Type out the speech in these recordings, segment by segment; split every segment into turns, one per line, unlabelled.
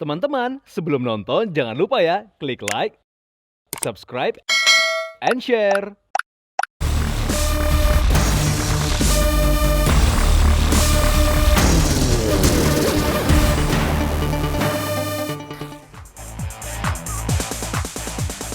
Teman-teman, sebelum nonton jangan lupa ya klik like, subscribe, and share.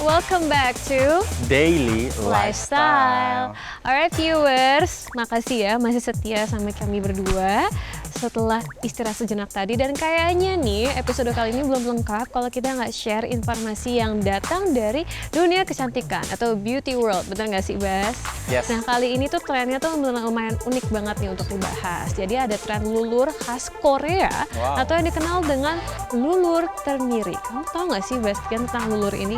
Welcome back to
Daily
Lifestyle. Alright viewers, makasih ya masih setia sama kami berdua setelah istirahat sejenak tadi. Dan kayaknya nih episode kali ini belum lengkap kalau kita nggak share informasi yang datang dari dunia kecantikan atau beauty world. Betul nggak sih Bas?
Yes.
Nah kali ini tuh trennya tuh lumayan unik banget nih untuk dibahas. Jadi ada tren lulur khas Korea atau yang dikenal dengan lulur termiri. Kamu tahu nggak sih Bas tentang lulur ini?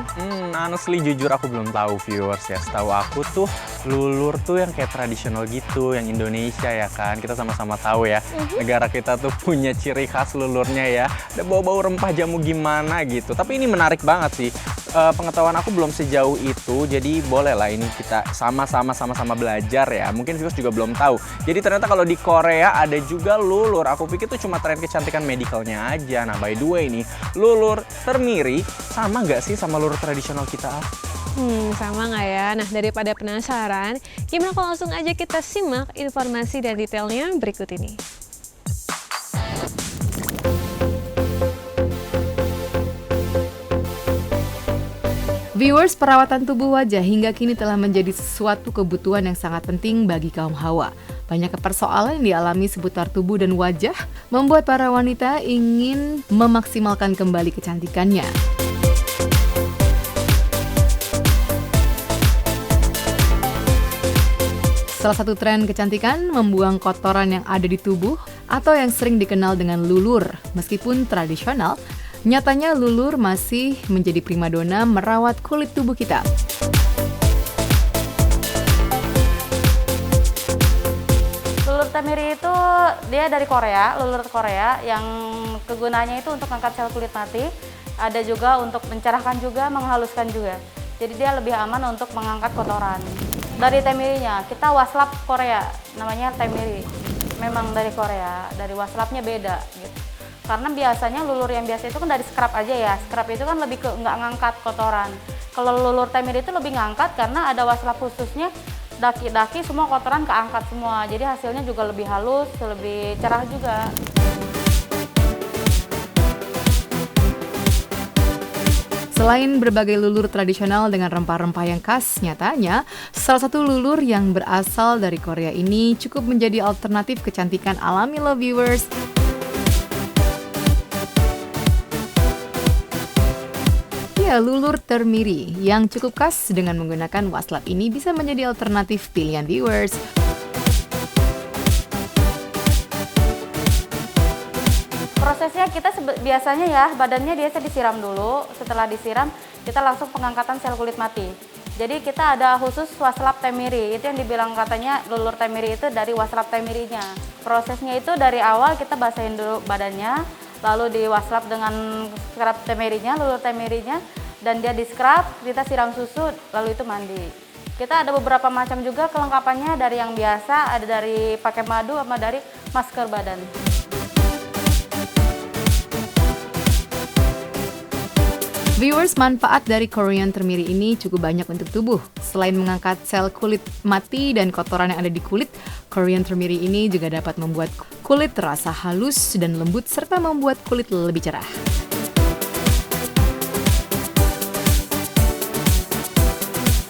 Honestly jujur aku belum tahu viewers ya. Setahu aku tuh lulur tuh yang kayak tradisional gitu, yang Indonesia ya kan. Kita sama-sama tahu ya. Negara kita tuh punya ciri khas lulurnya ya. Ada bau-bau rempah jamu gimana gitu. Tapi ini menarik banget sih. Pengetahuan aku belum sejauh itu. Jadi boleh lah ini kita sama-sama belajar ya. Mungkin viewers juga belum tahu. Jadi ternyata kalau di Korea ada juga lulur. Aku pikir tuh cuma tren kecantikan medicalnya aja. Nah by the way nih, lulur termiri sama nggak sih sama lulur tradisional kita?
Sama nggak ya? Nah, daripada penasaran, gimana kalau langsung aja kita simak informasi dan detailnya berikut ini.
Viewers, perawatan tubuh wajah hingga kini telah menjadi sesuatu kebutuhan yang sangat penting bagi kaum hawa. Banyak persoalan yang dialami seputar tubuh dan wajah membuat para wanita ingin memaksimalkan kembali kecantikannya. Salah satu tren kecantikan membuang kotoran yang ada di tubuh atau yang sering dikenal dengan lulur. Meskipun tradisional, nyatanya lulur masih menjadi primadona merawat kulit tubuh kita.
Lulur termiri itu dia dari Korea, lulur Korea yang kegunaannya itu untuk mengangkat sel kulit mati. Ada juga untuk mencerahkan juga, menghaluskan juga. Jadi dia lebih aman untuk mengangkat kotoran. Dari temirinya, kita waslap Korea, namanya temiri. Memang dari Korea, dari waslapnya beda gitu. Karena biasanya lulur yang biasa itu kan dari scrub aja ya. Scrub itu kan lebih ke nggak ngangkat kotoran. Kalau lulur temiri itu lebih ngangkat karena ada waslap khususnya. Daki-daki semua kotoran keangkat semua. Jadi hasilnya juga lebih halus, lebih cerah juga.
Selain berbagai lulur tradisional dengan rempah-rempah yang khas, nyatanya salah satu lulur yang berasal dari Korea ini cukup menjadi alternatif kecantikan alami loh viewers. Ya, lulur termiri yang cukup khas dengan menggunakan waslap ini bisa menjadi alternatif pilihan viewers.
Prosesnya kita biasanya ya, badannya biasa disiram dulu. Setelah disiram, kita langsung pengangkatan sel kulit mati. Jadi kita ada khusus waslap temiri. Itu yang dibilang katanya lulur temiri itu dari waslap temirinya. Prosesnya itu dari awal kita basahin dulu badannya, lalu di waslap dengan scrub temirinya, lulur temirinya, dan dia di scrub, kita siram susu, lalu itu mandi. Kita ada beberapa macam juga kelengkapannya, dari yang biasa, ada dari pakai madu sama dari masker badan.
Viewers, manfaat dari Korean termiri ini cukup banyak untuk tubuh. Selain mengangkat sel kulit mati dan kotoran yang ada di kulit, Korean termiri ini juga dapat membuat kulit terasa halus dan lembut serta membuat kulit lebih cerah.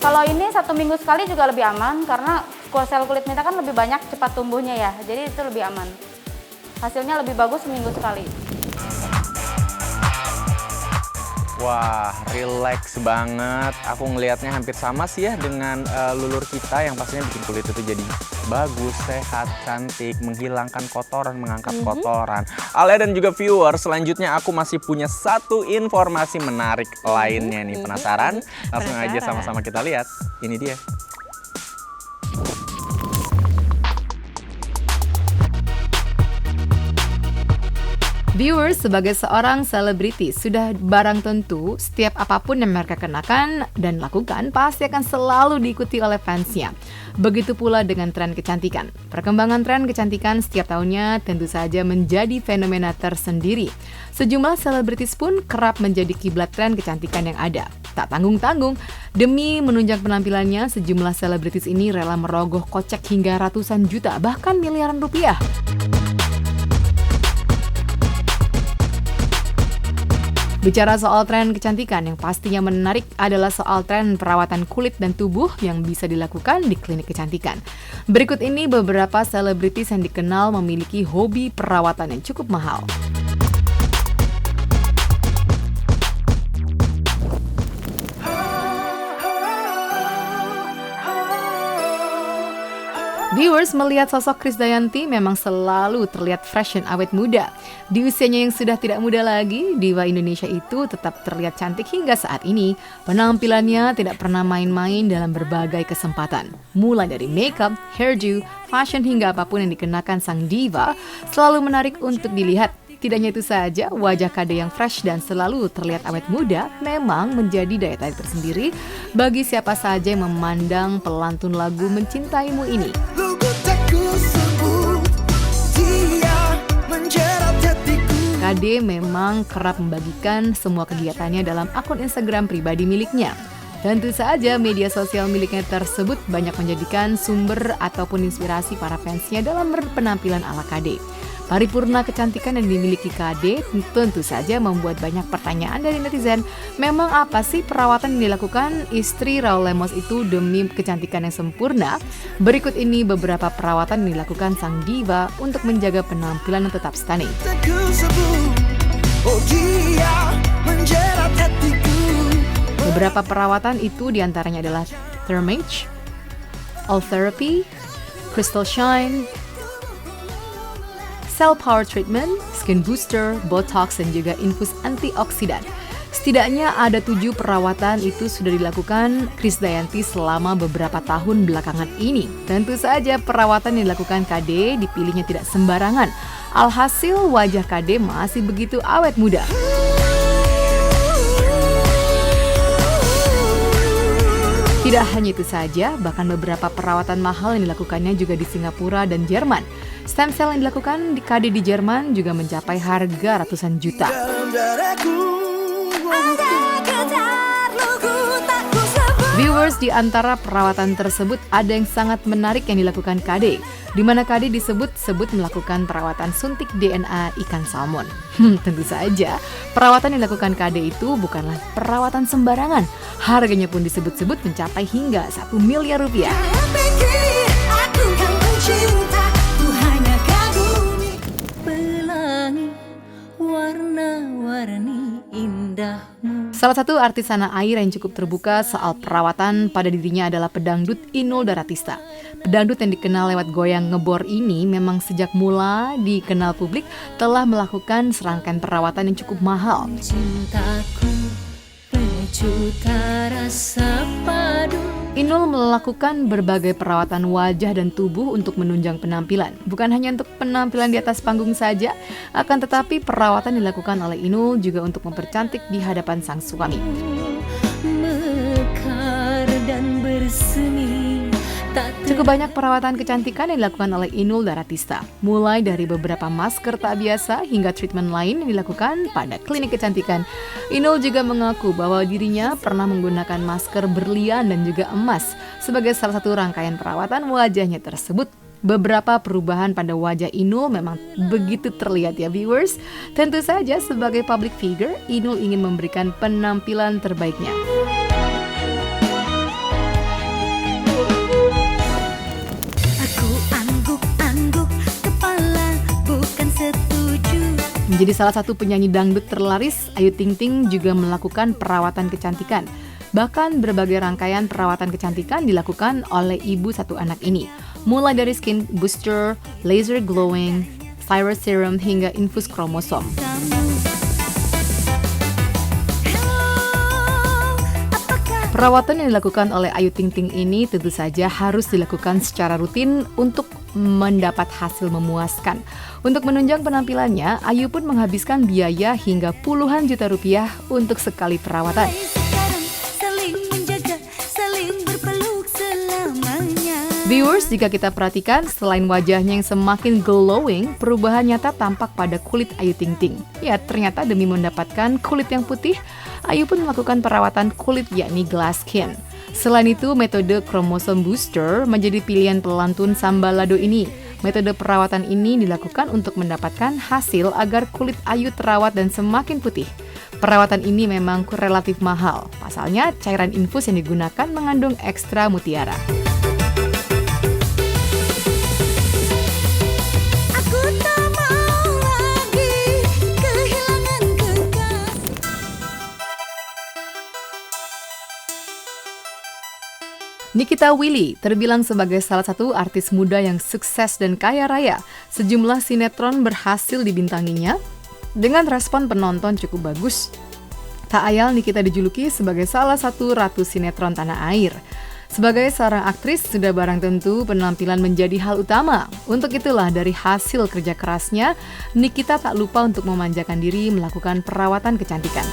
Kalau ini 1 minggu sekali juga lebih aman karena sel kulit kita kan lebih banyak cepat tumbuhnya ya, jadi itu lebih aman. Hasilnya lebih bagus seminggu sekali.
Wah, relax banget. Aku ngelihatnya hampir sama sih ya dengan lulur kita yang pastinya bikin kulit itu jadi bagus, sehat, cantik, menghilangkan kotoran, mengangkat kotoran. Alia dan juga viewer, selanjutnya aku masih punya satu informasi menarik lainnya nih. Penasaran? Langsung aja sama-sama kita lihat. Ini dia.
Viewers, sebagai seorang selebriti, sudah barang tentu setiap apapun yang mereka kenakan dan lakukan pasti akan selalu diikuti oleh fansnya. Begitu pula dengan tren kecantikan. Perkembangan tren kecantikan setiap tahunnya tentu saja menjadi fenomena tersendiri. Sejumlah selebritis pun kerap menjadi kiblat tren kecantikan yang ada. Tak tanggung-tanggung, demi menunjang penampilannya, sejumlah selebritis ini rela merogoh kocek hingga ratusan juta, bahkan miliaran rupiah. Bicara soal tren kecantikan, yang pastinya menarik adalah soal tren perawatan kulit dan tubuh yang bisa dilakukan di klinik kecantikan. Berikut ini beberapa selebritis yang dikenal memiliki hobi perawatan yang cukup mahal. Viewers, melihat sosok Krisdayanti memang selalu terlihat fresh dan awet muda. Di usianya yang sudah tidak muda lagi, diva Indonesia itu tetap terlihat cantik hingga saat ini. Penampilannya tidak pernah main-main dalam berbagai kesempatan. Mulai dari makeup, hairdo, fashion hingga apapun yang dikenakan sang diva selalu menarik untuk dilihat. Tidak hanya itu saja, wajah Kade yang fresh dan selalu terlihat awet muda memang menjadi daya tarik tersendiri bagi siapa saja yang memandang pelantun lagu Mencintaimu ini. Kade memang kerap membagikan semua kegiatannya dalam akun Instagram pribadi miliknya. Tentu saja media sosial miliknya tersebut banyak menjadikan sumber ataupun inspirasi para fansnya dalam berpenampilan ala Kade. Paripurna kecantikan yang dimiliki Kade tentu saja membuat banyak pertanyaan dari netizen. Memang apa sih perawatan yang dilakukan istri Raul Lemos itu demi kecantikan yang sempurna? Berikut ini beberapa perawatan yang dilakukan sang diva untuk menjaga penampilan yang tetap stunning. Beberapa perawatan itu diantaranya adalah Thermage, All Therapy, Crystal Shine, Cell Power Treatment, Skin Booster, Botox, dan juga infus antioksidan. Setidaknya ada 7 perawatan itu sudah dilakukan Krisdayanti selama beberapa tahun belakangan ini. Tentu saja perawatan yang dilakukan Kade dipilihnya tidak sembarangan. Alhasil wajah Kade masih begitu awet muda. Tidak hanya itu saja, bahkan beberapa perawatan mahal yang dilakukannya juga di Singapura dan Jerman. Stem cell yang dilakukan di Kade di Jerman juga mencapai harga ratusan juta. Viewers, di antara perawatan tersebut ada yang sangat menarik yang dilakukan Kade, di mana Kade disebut-sebut melakukan perawatan suntik DNA ikan salmon. Tentu saja, perawatan yang dilakukan Kade itu bukanlah perawatan sembarangan. Harganya pun disebut-sebut mencapai hingga 1 miliar rupiah. Salah satu artis tanah air yang cukup terbuka soal perawatan pada dirinya adalah pedangdut Inul Daratista. Pedangdut yang dikenal lewat goyang ngebor ini memang sejak mula dikenal publik telah melakukan serangkaian perawatan yang cukup mahal. Inul melakukan berbagai perawatan wajah dan tubuh untuk menunjang penampilan. Bukan hanya untuk penampilan di atas panggung saja, akan tetapi perawatan dilakukan oleh Inul juga untuk mempercantik di hadapan sang suami. Mekar dan bersemi. Cukup banyak perawatan kecantikan yang dilakukan oleh Inul Daratista. Mulai dari beberapa masker tak biasa hingga treatment lain yang dilakukan pada klinik kecantikan. Inul juga mengaku bahwa dirinya pernah menggunakan masker berlian dan juga emas sebagai salah satu rangkaian perawatan wajahnya tersebut. Beberapa perubahan pada wajah Inul memang begitu terlihat ya viewers. Tentu saja sebagai public figure, Inul ingin memberikan penampilan terbaiknya. Menjadi salah satu penyanyi dangdut terlaris, Ayu Ting Ting juga melakukan perawatan kecantikan. Bahkan berbagai rangkaian perawatan kecantikan dilakukan oleh ibu satu anak ini. Mulai dari skin booster, laser glowing, thyroid serum hingga infus kromosom. Perawatan yang dilakukan oleh Ayu Ting Ting ini tentu saja harus dilakukan secara rutin untuk mendapat hasil memuaskan. Untuk menunjang penampilannya, Ayu pun menghabiskan biaya hingga puluhan juta rupiah untuk sekali perawatan. Viewers, jika kita perhatikan, selain wajahnya yang semakin glowing, perubahan nyata tampak pada kulit Ayu Ting Ting. Ya, ternyata demi mendapatkan kulit yang putih, Ayu pun melakukan perawatan kulit yakni glass skin. Selain itu, metode kromosom booster menjadi pilihan pelantun Sambalado ini. Metode perawatan ini dilakukan untuk mendapatkan hasil agar kulit Ayu terawat dan semakin putih. Perawatan ini memang relatif mahal. Pasalnya, cairan infus yang digunakan mengandung ekstra mutiara. Nikita Willy terbilang sebagai salah satu artis muda yang sukses dan kaya raya. Sejumlah sinetron berhasil dibintanginya dengan respon penonton cukup bagus. Tak ayal Nikita dijuluki sebagai salah satu ratu sinetron tanah air. Sebagai seorang aktris, sudah barang tentu penampilan menjadi hal utama. Untuk itulah dari hasil kerja kerasnya, Nikita tak lupa untuk memanjakan diri melakukan perawatan kecantikan.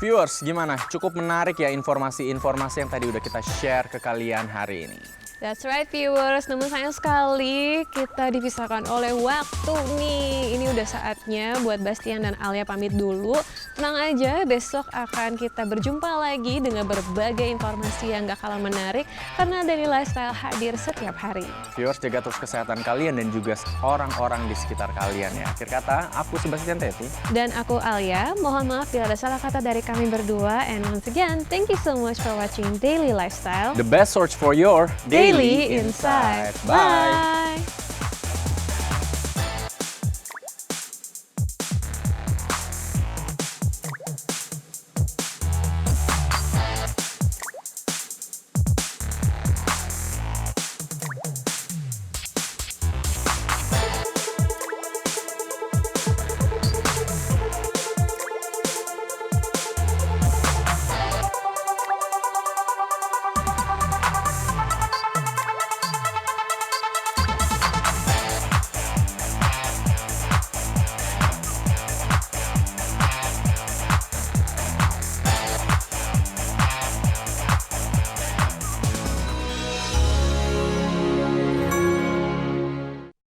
Viewers, gimana? Cukup menarik ya informasi-informasi yang tadi udah kita share ke kalian hari ini.
That's right viewers, namun sayang sekali kita dipisahkan oleh waktu nih. Ini udah saatnya buat Bastian dan Alia pamit dulu. Tenang aja, besok akan kita berjumpa lagi dengan berbagai informasi yang gak kalah menarik karena Daily Lifestyle hadir setiap hari.
Viewers, jaga terus kesehatan kalian dan juga orang-orang di sekitar kalian ya. Akhir kata, aku Sebastian Teti.
Dan aku Alia, mohon maaf bila ada salah kata dari kami berdua. And once again, thank you so much for watching Daily Lifestyle.
The best source for your
Daily Insight.
Bye.
Bye.